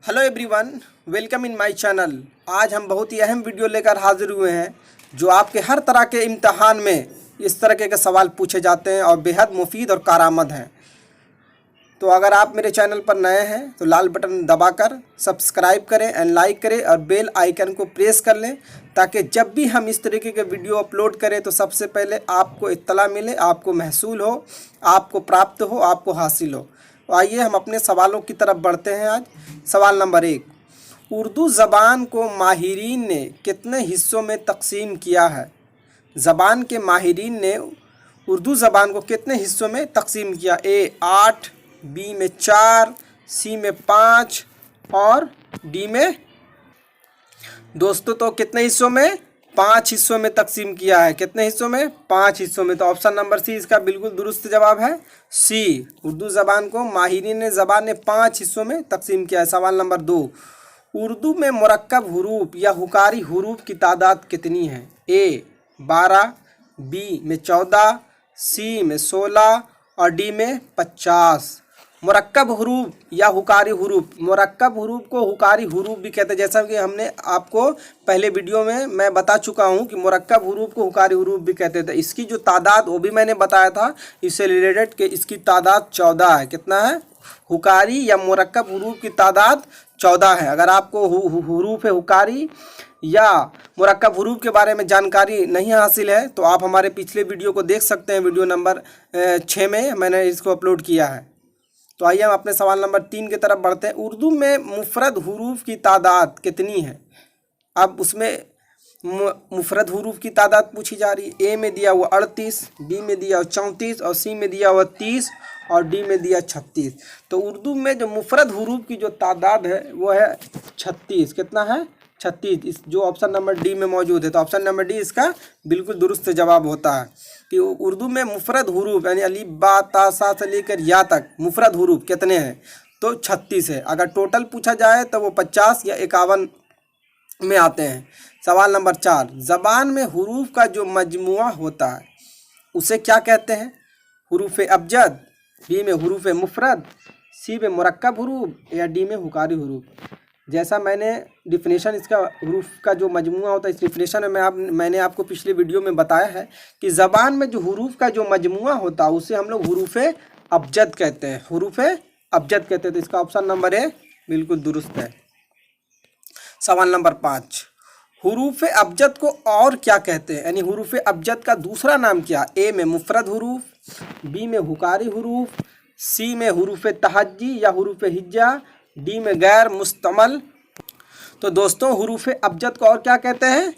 Hello everyone, welcome in my channel. आज हम बहुत ही अहम वीडियो लेकर हाजिर हुए हैं जो आपके हर तरह के इम्तहान में इस तरह के सवाल पूछे जाते हैं और बेहद मुफीद और कारआमद हैं। तो अगर आप मेरे चैनल पर नए हैं तो लाल बटन दबाकर सब्सक्राइब करें एंड लाइक करें और बेल आइकन को प्रेस कर लें ताकि जब भी हम इस तरीके के वीडियो अपलोड करें तो सबसे पहले आपको इत्तला मिले, आपको महसूल हो, आपको प्राप्त हो, आपको हासिल हो। तो आइए हम अपने सवालों की तरफ बढ़ते हैं। आज सवाल नंबर 1, उर्दू ज़बान को माहिरीन ने कितने हिस्सों में तकसीम किया है? ज़बान के माहिरीन ने उर्दू ज़बान को कितने हिस्सों में तकसीम किया? ए 8, बी में 4, सी में 5 और डी में दोस्तों तो कितने हिस्सों में? 5 हिस्सों में तकसीम किया है। कितने हिस्सों में? 5 हिस्सों में। तो ऑप्शन नंबर सी इसका बिल्कुल दुरुस्त जवाब है, सी। उर्दू ज़बान को माहिरीन ज़बान ने 5 हिस्सों में तकसीम किया है। सवाल नंबर 2, उर्दू में मुरक्कब हुरूफ या हुकारी हुरूफ की तादाद कितनी है? ए 12, बी में 14, सी में 16 और डी में 50। मुरक्कब हुरूफ या हुकारी हुरूफ, मुरक्कब हुरूफ को हुकारी हुरूफ भी कहते हैं। जैसा कि हमने आपको पहले वीडियो में मैं बता चुका हूं कि मुरक्कब हुरूफ को हुकारी हुरूफ भी कहते थे। इसकी जो तादाद वो भी मैंने बताया था इससे रिलेटेड कि इसकी तादाद 14 है। कितना है? हुकारी या मुरक्कब हुरूफ की तादाद 14 है। अगर आपको हुरूफ हुकारी या मुरक्कब हुरूफ के बारे में जानकारी नहीं हासिल है तो आप हमारे पिछले वीडियो को देख सकते हैं। वीडियो नंबर 6 में मैंने इसको अपलोड किया है। तो आइए हम अपने सवाल नंबर 3 की तरफ बढ़ते हैं। उर्दू में मुफरद हुरूफ की तादाद कितनी है? अब उसमें मुफरद हुरूफ की तादाद पूछी जा रही है। ए में दिया हुआ 38, बी में दिया हुआ 34 और सी में दिया हुआ 30 और डी में दिया 36। तो उर्दू में जो मुफरद हुरूफ की जो तादाद है वो है 36। कितना है? 36। इस जो ऑप्शन नंबर डी में मौजूद है। तो ऑप्शन नंबर डी इसका बिल्कुल दुरुस्त जवाब होता है कि उर्दू में मुफरद हुरूफ यानी अलिफ बा ता सा से लेकर या तक मुफरद हुरूफ कितने हैं? तो 36 है। अगर टोटल पूछा जाए तो वो 50 या 51 में आते हैं। सवाल नंबर 4, ज़बान में हुरूफ का जो मजमुआ होता है उसे क्या कहते हैं? हुरूफ अबजद, बी में हुरूफ मुफरद, सी में मुरक्कब हुरूफ या डी में हुकारी हुरूफ। जैसा मैंने डिफिनेशन इसका हुरूफ का जो मजमुआ होता है इस डिफिनेशन में मैंने आपको पिछले वीडियो में बताया है कि ज़बान में जो हुरूफ का जो मजमुआ होता है उसे हम लोग हुरूफ अबजद कहते हैं। हुरूफ अबजद कहते हैं। तो इसका ऑप्शन नंबर ए बिल्कुल दुरुस्त है। सवाल नंबर 5, हुरूफ अबजद को और क्या कहते हैं? यानी हुरूफ अबजद का दूसरा नाम क्या? ए में मुफरद हुरूफ, बी में हुकारी हुरूफ, सी में हुरूफ तहज्जी या हुरूफ हिज्जा, डी में गैर मुस्तमल। तो दोस्तों हुरूफ अबजद को और क्या कहते हैं?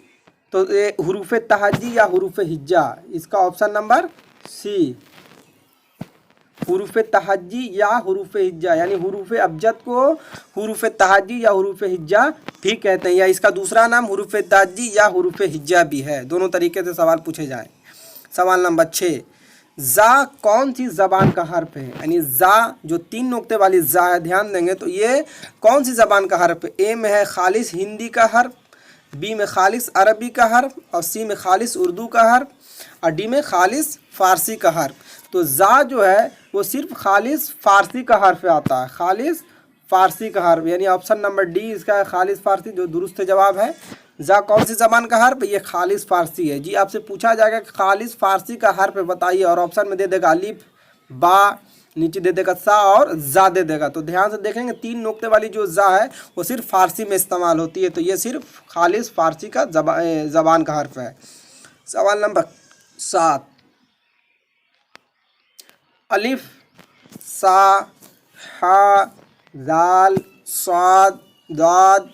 तो ये हुरूफ तहज्जी या हुरूफ हिज्जा। इसका ऑप्शन नंबर सी, हुरूफ तहज्जी या हुरूफ हिज्जा। यानी हुरूफ अबजद को हुरूफ तहज्जी या हुरूफ हिज्जा भी कहते हैं, या इसका दूसरा नाम हुरूफ तहज्जी या हुरूफ हिज्जा भी है। दोनों तरीके से सवाल पूछे जाए। सवाल नंबर 6, जा कौन सी ज़बान का हर्फ है? यानी जा जो 3 नुक्ते वाली जा है, ध्यान देंगे तो ये कौन सी ज़बान का हर्फ है? ए में है खालिस हिंदी का हर्फ, बी में खालिस अरबी का हर्फ और सी में खालिस उर्दू का हर्फ और डी में खालिस फ़ारसी का हर्फ। तो जा जो है वो सिर्फ खालिस फ़ारसी का हर्फ आता है, खालिस फ़ारसी का हर्फ। यानी ऑप्शन नंबर डी इसका है खालिस फ़ारसी, जो दुरुस्त जवाब है। जा कौन सी ज़बान का हर्फ? ये खालिस फ़ारसी है। जी आपसे पूछा जाएगा कि खालिस फ़ारसी का हर्फ बताइए और ऑप्शन में दे देगा अलिफ, बा, नीचे दे देगा सा और जा दे देगा। तो ध्यान से देखेंगे 3 नुक्ते वाली जो जा है वो सिर्फ फ़ारसी में इस्तेमाल होती है। तो ये सिर्फ खालिस फ़ारसी का ज़बान का हर्फ है। सवाल नंबर 7, अलिफ, सा, हा, दाल, साद, दाद,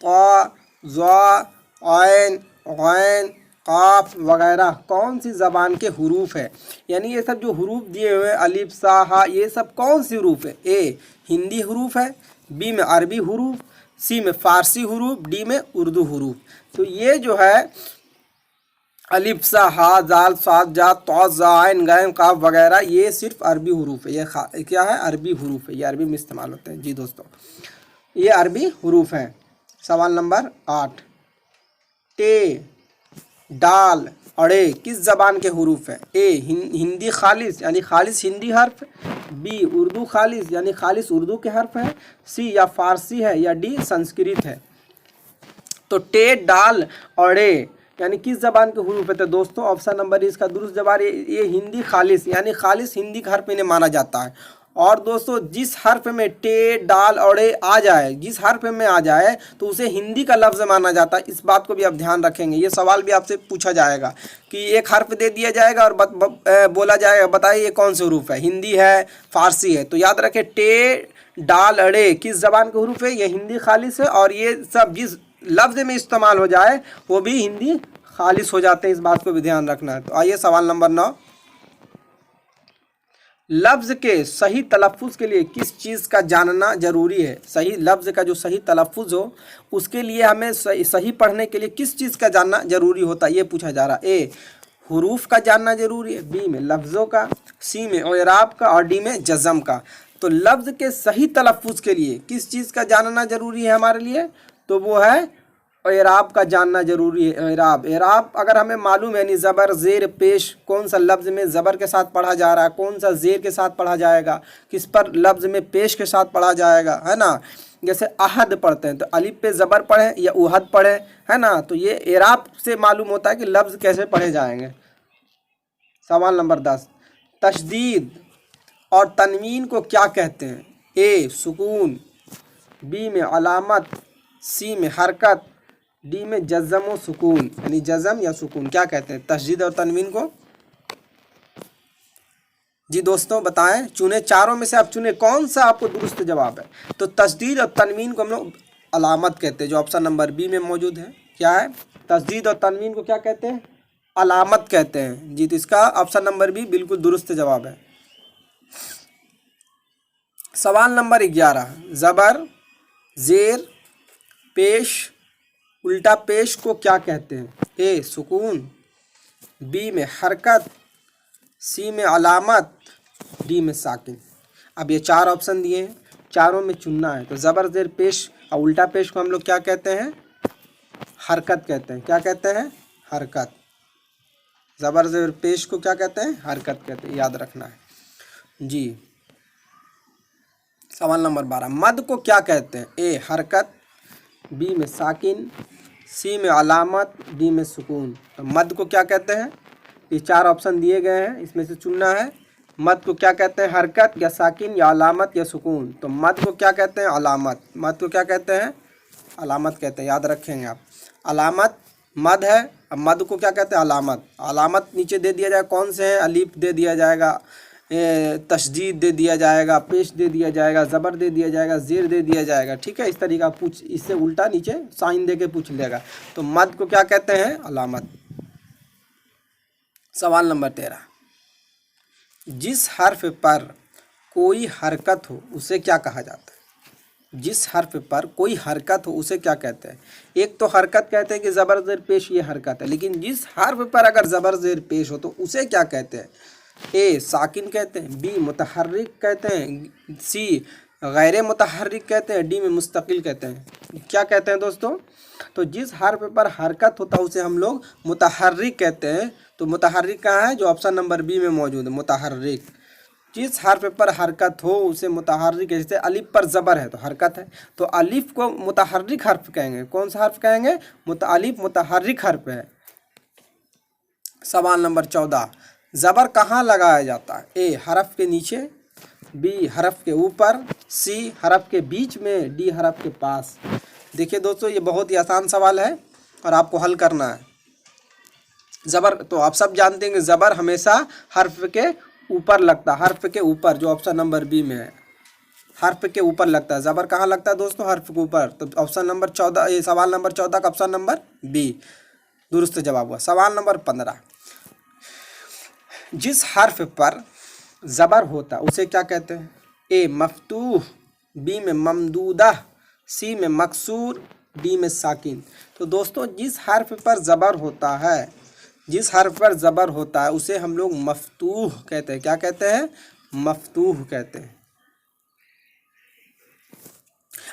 ता, ज़ा, ऐन, गैन, काफ वगैरह कौन सी ज़बान के हुरूफ है? यानी ये सब जो हुरूफ दिए हुए अलिफ, सा, हा, ये सब कौन सी हुरूफ है? ए हिंदी हुरूफ है, बी में अरबी हुरूफ, सी में फ़ारसी हुरूफ, डी में उर्दू हुरूफ। तो ये जो है अलिफ, सा, हा, दाल, साद, जा, ता, ज़ा, ऐन, गैन, काफ वगैरह ये सिर्फ अरबी हुरूफ है। ये क्या है? अरबी हुरूफ है। ये अरबी में इस्तेमाल होते हैं। जी दोस्तों ये अरबी हुरूफ हैं। सवाल नंबर 8, टे, डाल, अड़े किस ज़बान के हुरूफ है? ए हिंदी खालिस यानी खालिस हिंदी हर्फ, बी उर्दू खालिस यानी खालिस उर्दू के हर्फ है, सी या फारसी है, या डी संस्कृत है। तो टे डाल और रे यानी किस जबान के हुरूफ है? तो दोस्तों ऑप्शन नंबर इसका दुरुस्त जवाब ये हिंदी खालिस यानी खालिस हिंदी का हर्फ इन्हें माना जाता है। और दोस्तों जिस हर्फ में टे डाल और रे आ जाए, जिस हर्फ में आ जाए तो उसे हिंदी का लफ्ज़ माना जाता है। इस बात को भी आप ध्यान रखेंगे, ये सवाल भी आपसे पूछा जाएगा कि एक हर्फ दे दिया जाएगा और बोला जाएगा बताइए ये कौन से हुरूफ है, हिंदी है फारसी है। तो याद रखें टे डाल अड़े किस जबान के हुरूफ है? ये हिंदी खालिस है। और ये सब जिस लफ्ज़ में इस्तेमाल हो जाए वो भी हिंदी खालिस हो जाते हैं, इस बात को भी ध्यान रखना है। तो आइए सवाल नंबर 9, लफ्ज़ के सही तलफ़ुज़ के लिए किस चीज़ का जानना जरूरी है? सही लफ्ज़ का जो सही तलफ़ुज़ हो उसके लिए हमें सही पढ़ने के लिए किस चीज़ का जानना जरूरी होता है, ये पूछा जा रहा है। ए हुरूफ का जानना जरूरी है, बी में लफ्ज़ों का, सी में इराब का, और डी में जज़म का। तो लफ्ज़ के सही तलफ़ुज़ के लिए किस चीज़ का जानना जरूरी है हमारे लिए? तो वो है इराब का जानना जरूरी है। इराब अगर हमें मालूम है, यानी ज़बर ज़ेर पेश कौन सा लफ्ज़ में ज़बर के साथ पढ़ा जा रहा है, कौन सा ज़ेर के साथ पढ़ा जाएगा, किस पर लफ्ज़ में पेश के साथ पढ़ा जाएगा, है ना। जैसे अहद पढ़ते हैं तो अलिफ पे ज़बर पढ़े या उहद पढ़े, है ना। तो ये इराब से मालूम होता है कि लफ्ज़ कैसे पढ़े जाएंगे। सवाल नंबर 10, तशदीद और तनवीन को क्या कहते हैं? ए सुकून, बी में अलामत, सी में हरकत, डी में जज़म व सुकून यानी जज़म या सुकून। क्या कहते हैं तशदीद और तनवीन को? जी दोस्तों बताएं, चुने चारों में से आप चुने कौन सा आपको दुरुस्त जवाब है। तो तशदीद और तनवीन को हम लोग अलामत कहते हैं, जो ऑप्शन नंबर बी में मौजूद है। क्या है? तशदीद और तनवीन को क्या कहते हैं? अलामत कहते हैं। जी तो इसका ऑप्शन नंबर बी बिल्कुल दुरुस्त जवाब है। सवाल नंबर 11, ज़बर ज़ेर पेश उल्टा पेश को क्या कहते हैं? ए सुकून, बी में हरकत, सी में अलामत, डी में साकिन। अब ये चार ऑप्शन दिए हैं, चारों में चुनना है। तो ज़बर ज़ेर पेश और उल्टा पेश को हम लोग क्या कहते हैं? हरकत कहते हैं। क्या कहते हैं? हरकत। ज़बर ज़ेर पेश को क्या कहते हैं? हरकत कहते हैं, याद रखना है जी। सवाल नंबर 12, मद को क्या कहते हैं? ए हरकत, बी में साकिन, सी में अलामत, डी में सुकून। तो मद को क्या कहते हैं? ये चार ऑप्शन दिए गए हैं, इसमें से चुनना है। मद को क्या कहते हैं? हरकत या साकिन या अलामत या सुकून। तो मद को क्या कहते हैं? अलामत। मद को क्या कहते हैं? अलामत कहते हैं, याद रखेंगे आप। अलामत मद है, अब मद को क्या कहते हैं? अलामत। अलामत नीचे दे दिया जाएगा कौन से हैं? अलीफ दे दिया जाएगा, तशदीद दे दिया जाएगा, पेश दे दिया जाएगा, ज़बर दे दिया जाएगा, ज़ेर दे दिया जाएगा। ठीक है, इस तरीका पूछ, इससे उल्टा नीचे साइन दे के पूछ लेगा। तो मद को क्या कहते हैं? अलामत। सवाल नंबर 13, जिस हर्फ पर कोई हरकत हो उसे क्या कहा जाता है? जिस हर्फ पर कोई हरकत हो उसे क्या कहते हैं? एक तो हरकत कहते हैं कि ज़बर ज़ेर पेश ये हरकत है, लेकिन जिस हर्फ पर अगर ज़बर ज़ेर पेश हो तो उसे क्या कहते हैं? ए साकिन कहते हैं, बी मुतहर्रिक कहते हैं, सी गैर मुतहर्रिक कहते हैं, डी में मुस्तकिल कहते हैं। क्या कहते हैं दोस्तों? तो जिस हर्फ पर हरकत होता है उसे हम लोग मुतहर्रिक कहते हैं। तो मुतहर्रिक कहाँ है? जो ऑप्शन नंबर बी में मौजूद है, मुतहर्रिक। जिस हर्फ पर हरकत हो उसे मुतहर्रिक, जैसे अलिफ पर ज़बर है तो हरकत है, तो अलिफ को मुतहर्रिक हर्फ कहेंगे। कौन सा हर्फ कहेंगे? अलिफ मुतहर्रिक हर्फ है। सवाल नंबर 14, ज़बर कहाँ लगाया जाता है? ए हरफ के नीचे, बी हरफ के ऊपर, सी हरफ के बीच में, डी हरफ के पास। देखिए दोस्तों ये बहुत ही आसान सवाल है और आपको हल करना है। ज़बर तो आप सब जानते हैं कि ज़बर हमेशा हर्फ के ऊपर लगता है, हर्फ के ऊपर, जो ऑप्शन नंबर बी में है, हर्फ के ऊपर लगता है। ज़बर कहाँ लगता है दोस्तों? हर्फ के ऊपर। तो ऑप्शन नंबर 14, ये सवाल नंबर 14 का ऑप्शन नंबर बी दुरुस्त जवाब हुआ। सवाल नंबर 15, जिस हर्फ पर ज़बर होता उसे क्या कहते हैं? ए मफ्तूह, बी में ममदूदा, सी में मकसूर, डी में साकिन। तो दोस्तों जिस हर्फ पर ज़बर होता है, जिस हर्फ पर ज़बर होता है उसे हम लोग मफ्तूह कहते हैं। क्या कहते हैं? मफ्तूह कहते हैं।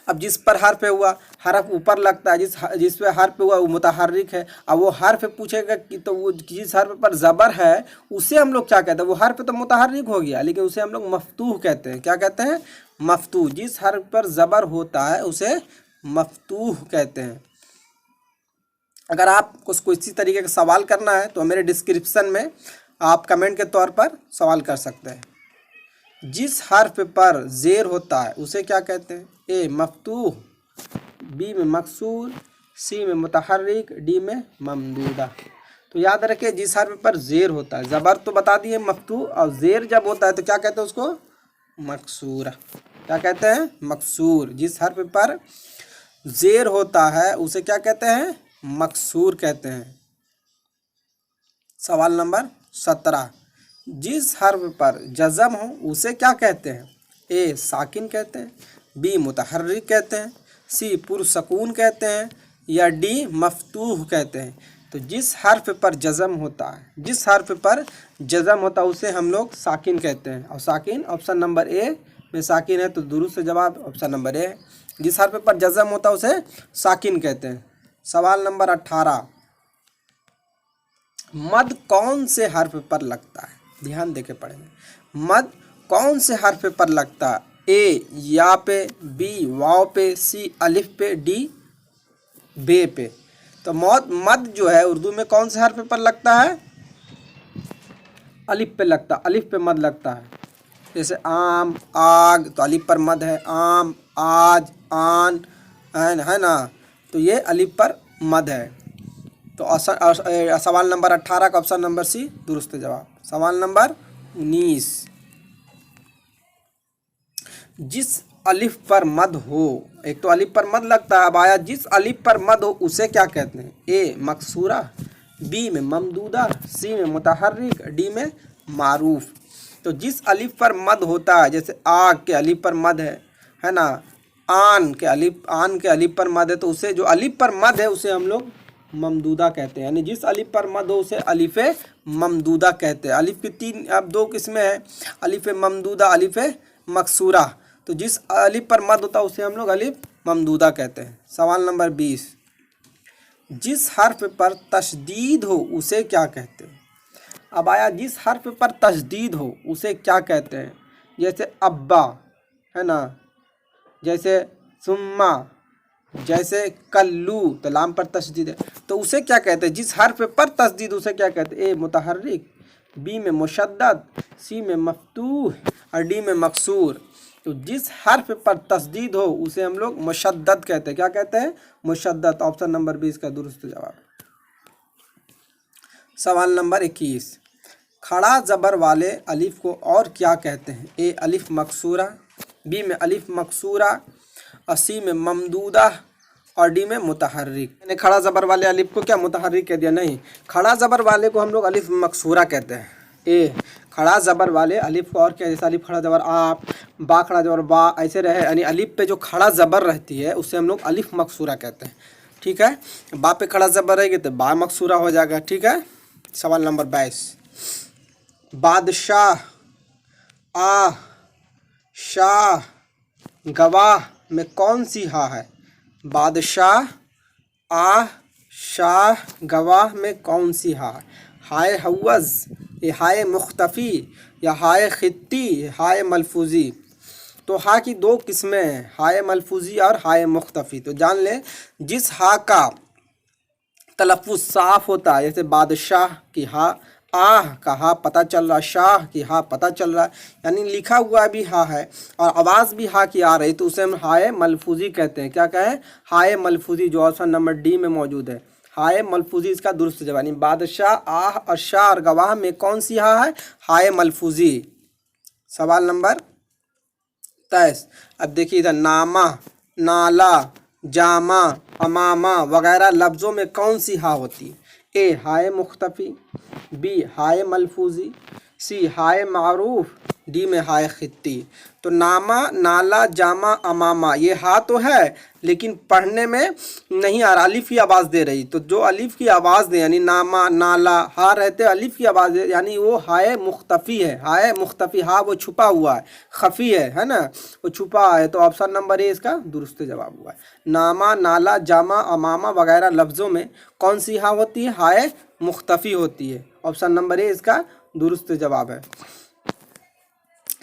अब जिस पर हर्फ हुआ, हर्फ ऊपर लगता है, जिस पे हर्फ हुआ वो मुतहर्रिक है। अब वो हर्फ पूछेगा कि तो वो जिस हर्फ पर ज़बर है उसे हम लोग क्या कहते हैं? वो हर्फ तो मुतहर्रिक हो गया, लेकिन उसे हम लोग मफ्तूह कहते हैं। क्या कहते हैं? मफ्तूह। जिस हर्फ पर ज़बर होता है उसे मफ्तूह कहते हैं। अगर आपको कोई इसी तरीके का सवाल करना है तो मेरे डिस्क्रिप्शन में आप कमेंट के तौर पर सवाल कर सकते हैं। जिस हर्फ पर ज़ेर होता है उसे क्या कहते हैं? ए मफ्तूह, बी में मकसूर, सी में मुतहर्रिक, डी में ममदूदा। तो याद रखिए जिस हर्फ पर ज़ेर होता है, ज़बर तो बता दिए मफ्तूह, और ज़ेर जब होता है तो क्या कहते हैं उसको? मकसूरा। क्या कहते हैं? मकसूर। जिस हर्फ पर ज़ेर होता है उसे क्या कहते हैं? मकसूर कहते हैं। सवाल नंबर 17, जिस हर्फ पर जज़म हो उसे क्या कहते हैं? ए साकिन कहते हैं, बी मुतहर्रिक कहते हैं, सी पुरसकून कहते हैं, या डी मफ्तूह कहते हैं। तो जिस हर्फ पर जज़म होता है, जिस हर्फ पर जज़म होता है उसे हम लोग साकिन कहते हैं। और साकिन ऑप्शन नंबर ए में साकिन है, तो दुरुस्त जवाब ऑप्शन नंबर ए है। जिस हर्फ पर जज़म होता है उसे साकिन कहते हैं। सवाल नंबर 18, मद कौन से हर्फ पर लगता है? ध्यान देके पढ़ेंगे। मद कौन से हर्फ पर लगता है? ए या पे, बी वाव पे, सी अलिफ पे, डी बे पे। तो मद जो है उर्दू में कौन से हर्फ पर लगता है? अलिफ पे लगता है। अलिफ पे मद लगता है। जैसे आम, आग, तो अलिफ पर मद है। आम, आज, आन, है ना, तो ये अलिफ पर मद है। तो सवाल नंबर 18 का ऑप्शन नंबर सी दुरुस्त जवाब। सवाल नंबर 19, जिस अलिफ पर मद हो, एक तो अलिफ पर मद लगता है, अब आया जिस अलिफ पर मद हो उसे क्या कहते हैं? ए मकसूरा, बी में ममदूदा, सी में मुतहर्रिक, डी में मारूफ। तो जिस अलिफ पर मद होता है, जैसे आग के अलिफ पर मद है ना, आन के अलिफ पर मद है, तो उसे जो अलिफ पर मद है उसे हम लोग ममदूदा कहते हैं। यानी जिस अलिफ पर मद हो उसे अलिफ ममदूदा कहते हैं। अलिफ की अब दो किस्में हैं, अलिफ ममदूदा, अलिफ मकसूरा। तो जिस अलिफ पर मद होता है उसे हम लोग अलिफ ममदूदा कहते हैं। सवाल नंबर 20, जिस हर्फ पर तशदीद हो उसे क्या कहते हैं? अब आया जिस हर्फ पर तशदीद हो उसे क्या कहते हैं? जैसे अब्बा, है ना, जैसे सुम्मा, जैसे कल्लू, तो लाम पर तशदीद है, तो उसे क्या कहते हैं? जिस हर्फ पर तशदीद उसे क्या कहते हैं? ए मुतहर्रिक, बी में मुशद्दद, सी में मफ्तूह, और डी में मकसूर। तो जिस हर्फ पर तशदीद हो उसे हम लोग मुशद्दद कहते हैं। क्या कहते हैं? मुशद्दद। ऑप्शन नंबर 20 का दुरुस्त जवाब। सवाल नंबर 21, खड़ा ज़बर वाले अलिफ को और क्या कहते हैं? ए अलिफ मकसूरा, बी में अलिफ मकसूरा, और सी में ममदूदा, और डी में मुतहर्रिक। मैंने खड़ा ज़बर वाले अलिफ को क्या मुतहर्रिक कह दिया? नहीं, खड़ा ज़बर वाले को हम लोग अलिफ मकसूरा कहते हैं। ए खड़ा ज़बर वाले अलिफ को और क्या? जैसे अलिफ खड़ा ज़बर आ, बा खड़ा ज़बर बा, ऐसे रहे, यानी अलिफ पे जो खड़ा ज़बर रहती है उसे हम लोग अलिफ मकसूरा कहते हैं। ठीक है, बा पे खड़ा ज़बर रहेगी तो बा मकसूरा हो जाएगा। ठीक है। सवाल नंबर 22, बादशाह, आ, शाह, गवाह में कौन सी हा है? बादशाह, आ, शाह, गवाह में कौन सी हा है? हाय हवज़, ये हाय मुख्तफ़ी, या हाय खित्ती, हाय मलफूज़ी। तो हा की दो किस्में हैं, हाय मलफूज़ी और हाय मुख्तफ़ी। तो जान लें, जिस हा का तलफ़्फ़ुज़ साफ़ होता है, जैसे बादशाह की हा, आह का हा पता चल रहा, शाह की हा पता चल रहा, यानी लिखा हुआ भी हा है और आवाज़ भी हा की आ रही, तो उसे हम हाय मलफूज़ी कहते हैं। क्या कहें? हाय मलफूज़ी, जो ऑप्शन नंबर डी में मौजूद है। हाय मलफूज़ी इसका दुरुस्त जवाब। बादशाह, आह और शाह और गवाह में कौन सी हा है? हाय मलफूज़ी। सवाल नंबर 23, अब देखिए इधर नामा, नाला, जामा, अमामा वगैरह लफ्ज़ों में कौन सी हा होती है? ए हाय मुख्तफ़ी, बी हाय मलफूज़ी, सी हाय मारूफ, डी में हाय खित्ती। तो नामा, नाला, जामा, अमामा, ये हा तो है लेकिन पढ़ने में नहीं आ रहा, अलिफ की आवाज़ दे रही। तो जो अलिफ की आवाज़ दे यानी नामा, नाला, हा रहते अलिफ की आवाज़ दे यानी वो हाय मुख्तफ़ी है। हाय मुख्तफ़ी, हा वो छुपा हुआ है, खफ़ी है ना, वो छुपा है। तो ऑप्शन नंबर ए इसका दुरुस्त जवाब हुआ है। नामा, नाला, जामा, अमामा वगैरह लफ्ज़ों में कौन सी हा होती है? हाय मुख्तफ़ी होती है। ऑप्शन नंबर ए इसका दुरुस्त जवाब है।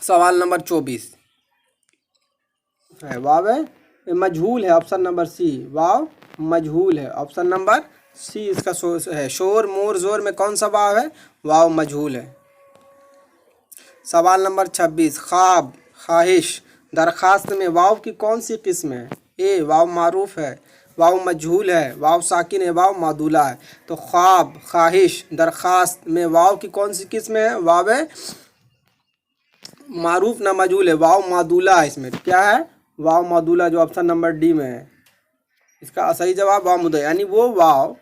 सवाल नंबर 24 है वाव है, मजहूल है। ऑप्शन नंबर सी, वाव मजहूल है। ऑप्शन नंबर सी इसका है। शोर, मोर, जोर में कौन सा वाव है? वाव मजहूल है। सवाल नंबर 26 ख्वाब, ख्वाहिश, दरखास्त में वाव की कौन सी किस्म है? ए वाव मारूफ है, वाव मजहूल है, वाव साकिन है, वाव मादूला है। तो ख्वाब, ख्वाहिश, दरखास्त में वाव की कौन सी किस्म है? वाव मारूफ ना मजहूल है, वाव मादूला है। इसमें क्या है? वाव मादूला, जो ऑप्शन नंबर डी में है। इसका सही जवाब वाव मुद्दा, यानी वो वाव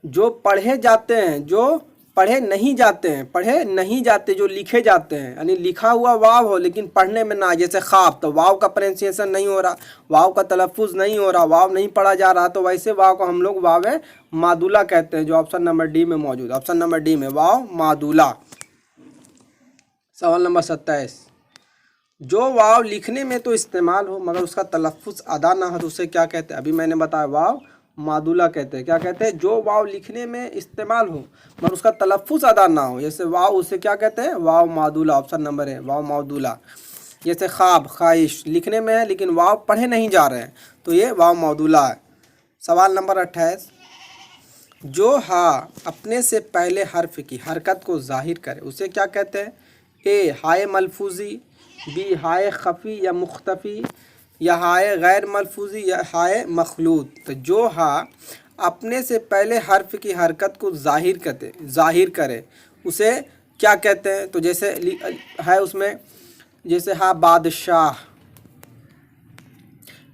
जो पढ़े जाते हैं, जो पढ़े नहीं जाते हैं, पढ़े नहीं जाते, जो लिखे जाते हैं, यानी लिखा हुआ वाव हो लेकिन पढ़ने में ना। जैसे ख्वाब, तो वाव का प्रोनाउंसिएशन नहीं हो रहा, वाव का तलफ़ुज़ नहीं हो रहा, वाव नहीं पढ़ा जा रहा, तो वैसे वाव को हम लोग वाव मादूला कहते हैं, जो ऑप्शन नंबर डी में मौजूद। ऑप्शन नंबर डी में वाव मादूला। सवाल नंबर 27 जो वाव लिखने में तो इस्तेमाल हो मगर उसका तलफ़ुज़ अदा ना हो तो उसे क्या कहते हैं? अभी मैंने बताया वाव मादूला कहते हैं। क्या कहते हैं? जो वाव लिखने में इस्तेमाल हो मगर उसका तलफ़ुज़ अदा ना हो, जैसे वाव, उसे क्या कहते हैं? वाव मादूला। ऑप्शन नंबर है वाव मादूला। जैसे ख्वाब, ख्वाहिश लिखने में है लेकिन वाव पढ़े नहीं जा रहे हैं, तो ये वाव मादूला है। सवाल नंबर 28 जो हा अपने से पहले हर्फ की हरकत को ज़ाहिर करे उसे क्या कहते हैं? ए हाय मलफूज़ी, बी हाय खफ़ी या मुख्तफ़ी, या हाय गैर मलफूज़ी, या हाय मखलूत। तो जो हा अपने से पहले हर्फ की हरकत को ज़ाहिर करे उसे क्या कहते हैं? तो जैसे है उसमें, जैसे हा बादशाह,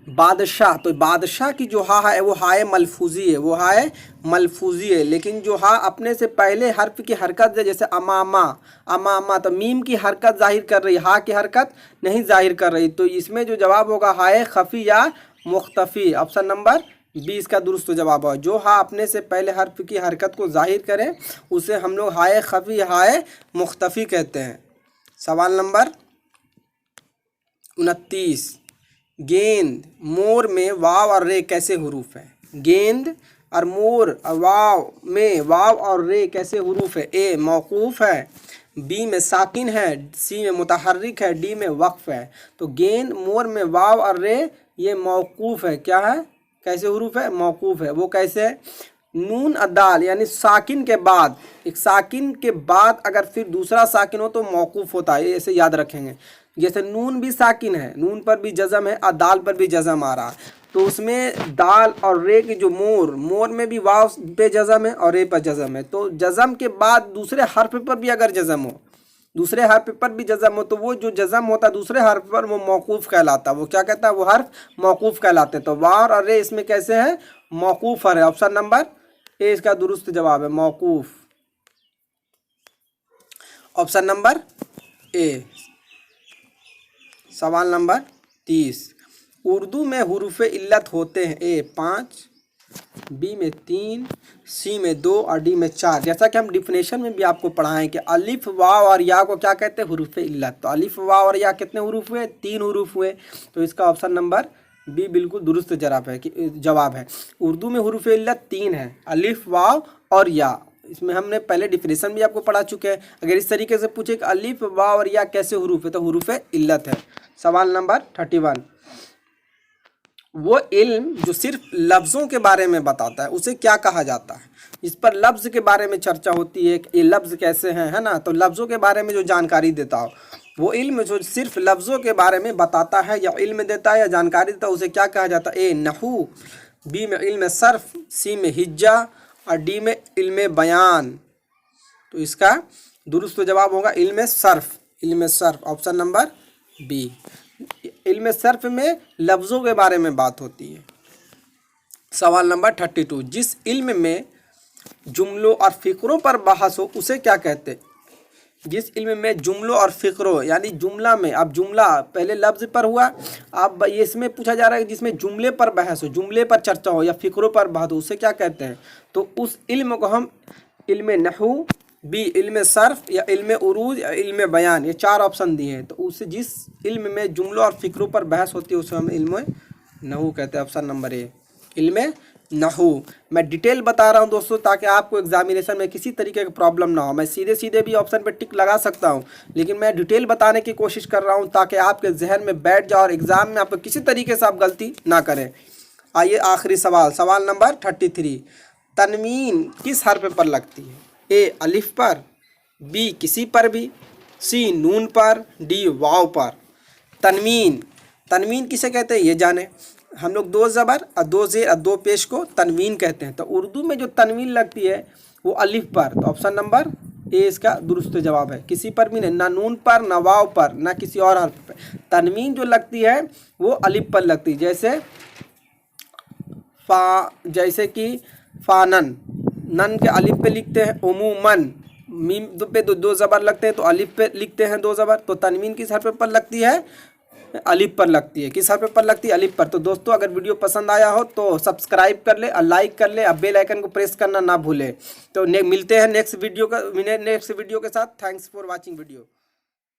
बादशाह, तो बादशाह की जो हा है वो हाय मलफूज़ी है, वो हाय मलफूज़ी है। लेकिन जो हा अपने से पहले हर्फ की हरकत है, जैसे अमामा, अमामा, तो मीम की हरकत जाहिर कर रही, हा की हरकत नहीं जाहिर कर रही। तो इसमें जो जवाब होगा हाय खफ़ी या मुख्तफ़ी। ऑप्शन नंबर बी इसका दुरुस्त जवाब है। जो हा अपने से पहले हर्फ की हरकत को जाहिर करे उसे हम लोग हाय खफ़ी, हाय मुख्तफ़ी कहते हैं। सवाल नंबर 29 गेंद, मोर में वाव और रे कैसे हुरूफ है? गेंद और मोर और वाव में वाव और रे कैसे हुरूफ है? ए मौकूफ़ है, बी में साकिन है, सी में मुतहर्रिक है, डी में वक्फ है। तो गेंद, मोर में वाव और रे ये मौकूफ़ है। क्या है? कैसे हुरूफ है? मौकूफ़ है। वो कैसे है? नून अदाल यानी साकिन के बाद, एक साकिन के बाद अगर फिर दूसरा साकिन हो तो मौकूफ़ होता है, ऐसे याद रखेंगे। जैसे नून भी साकिन है, नून पर भी जज़म है और दाल पर भी जज़म आ रहा है, तो उसमें दाल और रे की जो मोर में भी वाव पे जज़म है और रे पर जज़म है। तो जज़म के बाद दूसरे हर्फ पर भी अगर जज़म हो, दूसरे हर्फ पर भी जज़म हो, तो वो जो जज़म होता है दूसरे हर्फ पर वो मौकूफ़ कहलाता है। वो क्या कहता है? वो हर्फ मौकूफ़ कहलाते हैं। तो वार और रे इसमें कैसे है? मौकूफ़ है। ऑप्शन नंबर ए इसका दुरुस्त जवाब है, मौकूफ़। Option number A. सवाल नंबर 30 उर्दू में हुरूफ़ इल्लत होते हैं? ए 5, बी में 3, सी में 2 और डी में 4। जैसा कि हम डिफिनेशन में भी आपको पढ़ाएं कि अलिफ, वाव और या को क्या कहते हैं? हुरूफ़ इल्लत। तो अलिफ, वाव और या कितने हुरूफ़ हुए? 3 हुरूफ़ हुए। तो इसका ऑप्शन नंबर बी बिल्कुल दुरुस्त जवाब है। उर्दू में हुरूफ़ इल्लत 3 है, अलिफ, वाव और या। इसमें हमने पहले डिफिनेशन भी आपको पढ़ा चुके हैं। अगर इस तरीके से पूछे कि अलिफ, वाव और या कैसे हुरूफ़ है, तो हुरूफ़ इल्लत है। सवाल नंबर 31 वो इल्म जो सिर्फ लफ्ज़ों के बारे में बताता है उसे क्या कहा जाता है? इस पर लफ्ज़ के बारे में चर्चा होती है कि ये लफ्ज़ कैसे हैं, है ना। तो लफ्ज़ों के बारे में जो जानकारी देता हो, वो इल्म जो सिर्फ लफ्ज़ों के बारे में बताता है या इल्म देता है या जानकारी देता है, उसे क्या कहा जाता है? ए नहू, बी में इल्म सर्फ, सी में हिज्जा और डी में इल्म बयान। तो इसका दुरुस्त जवाब होगा इल्म सर्फ, इल्म सर्फ। Option number B. इल्म सर्फ में लफ्ज़ों के बारे में बात होती है। सवाल नंबर 32, जिस इल्म में जुमलों और फ़िक्रों पर बहस हो उसे क्या कहते हैं? जिस इल्म में जुमलों और फ़िक्रों यानी जुमला में, अब जुमला पहले लफ्ज़ पर हुआ, अब ये इसमें पूछा जा रहा है कि जिसमें जुमले पर बहस हो, जुमले पर चर्चा हो या फ़िक्रों पर बहस हो, उसे क्या कहते हैं? तो उस इल्म को हम इल्म नहू, बी इल्म सर्फ या इल्म उरूज या इल्म बयान, ये 4 ऑप्शन दिए हैं। तो उस जिस इल्म में जुमलों और फ़िक्रों पर बहस होती है उसे हम इल्म नहू कहते हैं। ऑप्शन नंबर ए इल्म नहू। मैं डिटेल बता रहा हूं दोस्तों ताकि आपको एग्जामिनेशन में किसी तरीके की प्रॉब्लम ना हो। मैं सीधे सीधे भी ऑप्शन पे टिक लगा सकता हूं, लेकिन मैं डिटेल बताने की कोशिश कर रहा हूं ताकि आपके जहन में बैठ जाए और एग्जाम में आपको किसी तरीके से आप गलती ना करें। आइए आखिरी सवाल, सवाल नंबर 33, तनवीन किस हर्फ पर लगती है? ए अलिफ पर, बी किसी पर भी, सी नून पर, डी वाव पर। तनवीन, तनवीन किसे कहते हैं ये जाने। हम लोग 2 ज़बर और 2 ज़ेर और 2 पेश को तनवीन कहते हैं। तो उर्दू में जो तनवीन लगती है वो अलिफ पर। तो ऑप्शन नंबर ए इसका दुरुस्त जवाब है। किसी पर भी नहीं, ना नून पर, ना वाव पर, ना किसी और हर्फ पर। तनवीन जो लगती है वो अलिफ पर लगती है। जैसे कि फ़ानन, नन के अलिफ पे लिखते हैं। उमूमन, मीम पे 2 ज़बर लगते हैं तो अलिफ पे लिखते हैं 2 ज़बर। तो तनवीन किस हर्फ पर लगती है? अलिफ पर लगती है। किस हर्फ पर लगती है? अलिफ पर। तो दोस्तों अगर वीडियो पसंद आया हो तो सब्सक्राइब कर ले और लाइक कर ले, अब बेल आइकन को प्रेस करना ना भूले। तो मिलते हैं नेक्स्ट वीडियो के साथ। Thanks for watching video.